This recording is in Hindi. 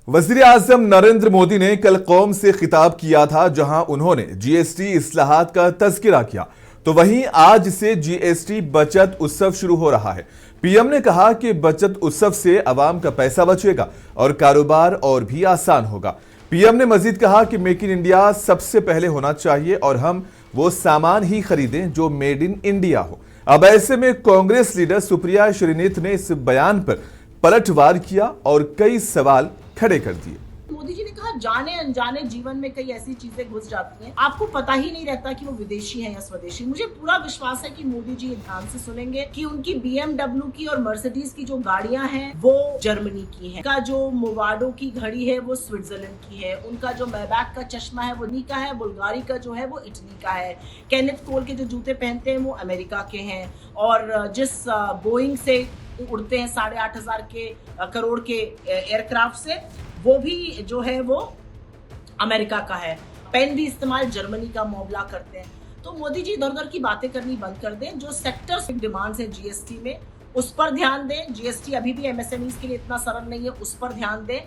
वज़ीर आज़म नरेंद्र मोदी ने कल कौम से खिताब किया था, जहां उन्होंने जीएसटी इस्लाहात का तज़किरा किया। तो वहीं आज से जीएसटी बचत उत्सव शुरू हो रहा है। पीएम ने कहा कि बचत उत्सव से अवाम का पैसा बचेगा और कारोबार और भी आसान होगा। पीएम ने मजीद कहा कि मेक इन इंडिया सबसे पहले होना चाहिए और हम वो सामान ही खरीदें जो मेड इन इंडिया हो। अब ऐसे में कांग्रेस लीडर सुप्रिया श्रीनीत ने इस बयान पर पलटवार किया और कई सवाल खड़े कर दिए। मोदी जी ने कहा जाने अनजाने जीवन में कई ऐसी चीजें घुस जाती हैं, आपको पता ही नहीं रहता कि वो विदेशी है या स्वदेशी। मुझे पूरा विश्वास है कि मोदी जी ध्यान से सुनेंगे कि उनकी BMW की और मर्सिडीज की जो गाड़ियां हैं वो जर्मनी की हैं, उनका जो मोवाडो की घड़ी है वो स्विट्जरलैंड की है, उनका जो मैबैक का चश्मा है वो इटली का है, बुल्गारी का जो है वो इटली का है, केनेथ कोल के जो जूते पहनते हैं वो अमेरिका के हैं, और जिस बोइंग से उड़ते हैं 8,500 करोड़ के एयरक्राफ्ट से, वो भी जो है वो अमेरिका का है। पेन भी इस्तेमाल जर्मनी का मोबला करते हैं। तो मोदी जी इधर उधर की बातें करनी बंद कर दें। जो सेक्टर्स डिमांड्स है जीएसटी में, उस पर ध्यान दें। जीएसटी अभी भी एमएसएमईज के लिए इतना सरल नहीं है, उस पर ध्यान दें।